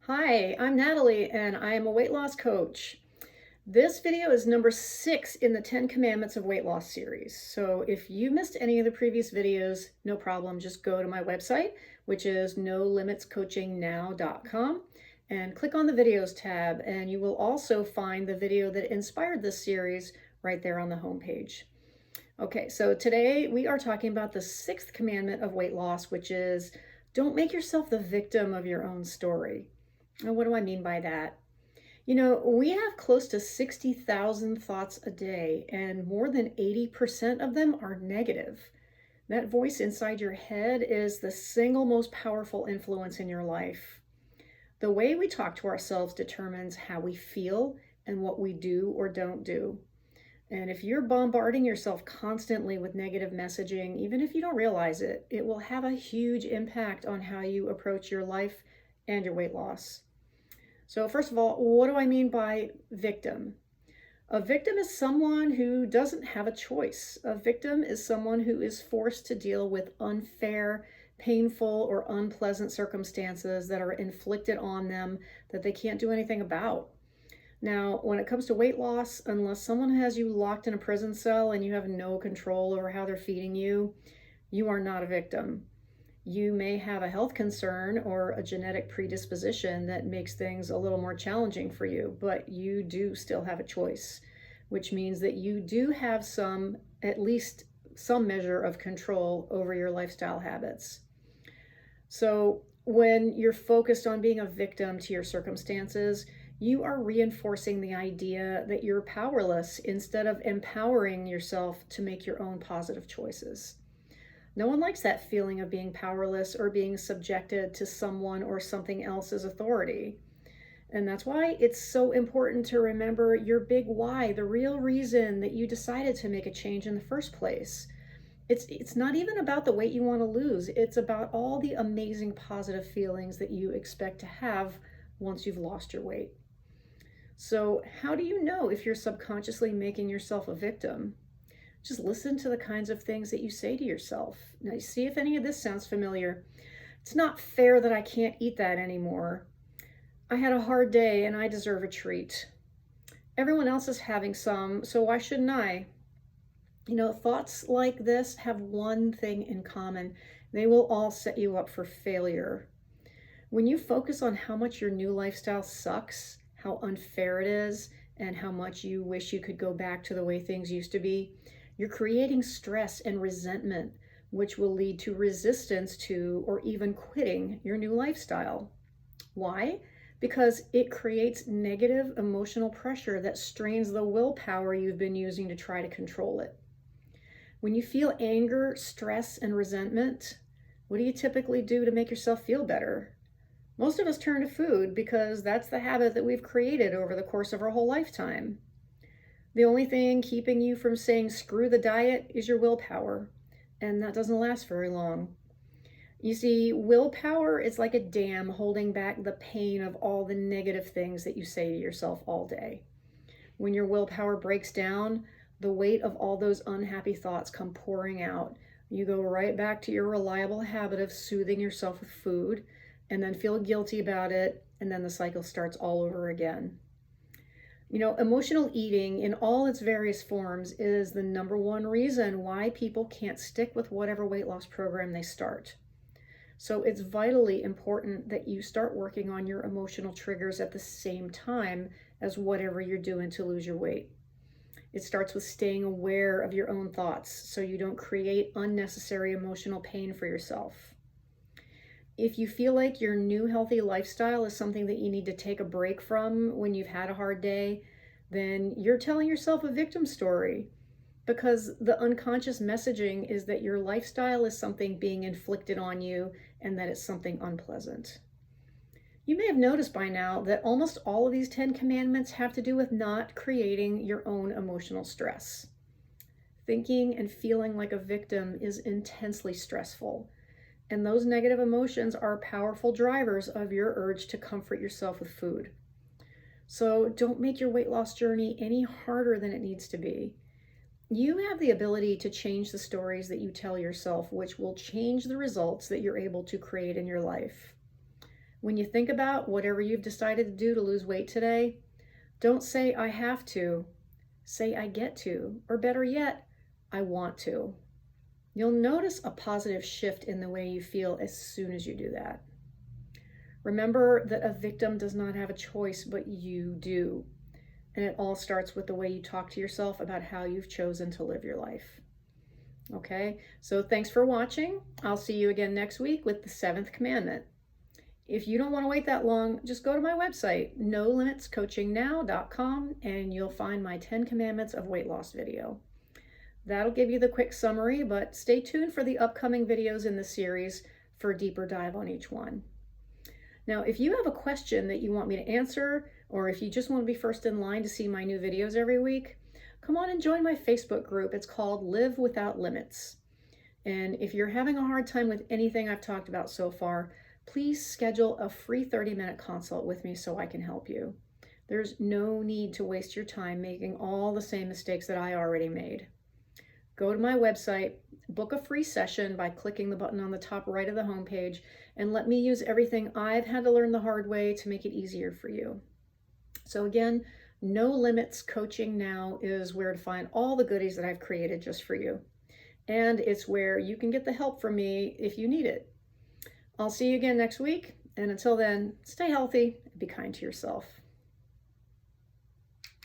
Hi, I'm Natalie and I am a weight loss coach. This video is number 6 in the 10 Commandments of Weight Loss series. So if you missed any of the previous videos, no problem. Just go to my website, which is nolimitscoachingnow.com, and click on the videos tab. And you will also find the video that inspired this series right there on the homepage. Okay, so today we are talking about the 6th commandment of weight loss, which is don't make yourself the victim of your own story. And what do I mean by that? We have close to 60,000 thoughts a day, and more than 80% of them are negative. That voice inside your head is the single most powerful influence in your life. The way we talk to ourselves determines how we feel and what we do or don't do. And if you're bombarding yourself constantly with negative messaging, even if you don't realize it, it will have a huge impact on how you approach your life and your weight loss. So first of all, what do I mean by victim? A victim is someone who doesn't have a choice. A victim is someone who is forced to deal with unfair, painful, or unpleasant circumstances that are inflicted on them that they can't do anything about. Now, when it comes to weight loss, unless someone has you locked in a prison cell and you have no control over how they're feeding you, you are not a victim. You may have a health concern or a genetic predisposition that makes things a little more challenging for you, but you do still have a choice, which means that you do have at least some measure of control over your lifestyle habits. So when you're focused on being a victim to your circumstances, you are reinforcing the idea that you're powerless instead of empowering yourself to make your own positive choices. No one likes that feeling of being powerless or being subjected to someone or something else's authority. And that's why it's so important to remember your big why, the real reason that you decided to make a change in the first place. It's not even about the weight you want to lose. It's about all the amazing positive feelings that you expect to have once you've lost your weight. So how do you know if you're subconsciously making yourself a victim? Just listen to the kinds of things that you say to yourself. Now, see if any of this sounds familiar. It's not fair that I can't eat that anymore. I had a hard day and I deserve a treat. Everyone else is having some, so why shouldn't I? Thoughts like this have one thing in common. They will all set you up for failure. When you focus on how much your new lifestyle sucks, how unfair it is, and how much you wish you could go back to the way things used to be, you're creating stress and resentment, which will lead to resistance to or even quitting your new lifestyle. Why? Because it creates negative emotional pressure that strains the willpower you've been using to try to control it. When you feel anger, stress, and resentment, what do you typically do to make yourself feel better? Most of us turn to food because that's the habit that we've created over the course of our whole lifetime. The only thing keeping you from saying screw the diet is your willpower, and that doesn't last very long. You see, willpower is like a dam holding back the pain of all the negative things that you say to yourself all day. When your willpower breaks down, the weight of all those unhappy thoughts come pouring out. You go right back to your reliable habit of soothing yourself with food, and then feel guilty about it, and then the cycle starts all over again. Emotional eating in all its various forms is the number one reason why people can't stick with whatever weight loss program they start. So it's vitally important that you start working on your emotional triggers at the same time as whatever you're doing to lose your weight. It starts with staying aware of your own thoughts so you don't create unnecessary emotional pain for yourself. If you feel like your new healthy lifestyle is something that you need to take a break from when you've had a hard day, then you're telling yourself a victim story, because the unconscious messaging is that your lifestyle is something being inflicted on you and that it's something unpleasant. You may have noticed by now that almost all of these 10 commandments have to do with not creating your own emotional stress. Thinking and feeling like a victim is intensely stressful. And those negative emotions are powerful drivers of your urge to comfort yourself with food. So don't make your weight loss journey any harder than it needs to be. You have the ability to change the stories that you tell yourself, which will change the results that you're able to create in your life. When you think about whatever you've decided to do to lose weight today, don't say, I have to. Say, I get to. Or better yet, I want to. You'll notice a positive shift in the way you feel as soon as you do that. Remember that a victim does not have a choice, but you do. And it all starts with the way you talk to yourself about how you've chosen to live your life. Okay, so thanks for watching. I'll see you again next week with the 7th commandment. If you don't want to wait that long, just go to my website, nolimitscoachingnow.com, and you'll find my 10 Commandments of Weight Loss video. That'll give you the quick summary, but stay tuned for the upcoming videos in the series for a deeper dive on each one. Now, if you have a question that you want me to answer, or if you just want to be first in line to see my new videos every week, come on and join my Facebook group. It's called Live Without Limits. And if you're having a hard time with anything I've talked about so far, please schedule a free 30-minute consult with me so I can help you. There's no need to waste your time making all the same mistakes that I already made. Go to my website, book a free session by clicking the button on the top right of the homepage, and let me use everything I've had to learn the hard way to make it easier for you. So again, No Limits Coaching Now is where to find all the goodies that I've created just for you. And it's where you can get the help from me if you need it. I'll see you again next week. And until then, stay healthy and be kind to yourself.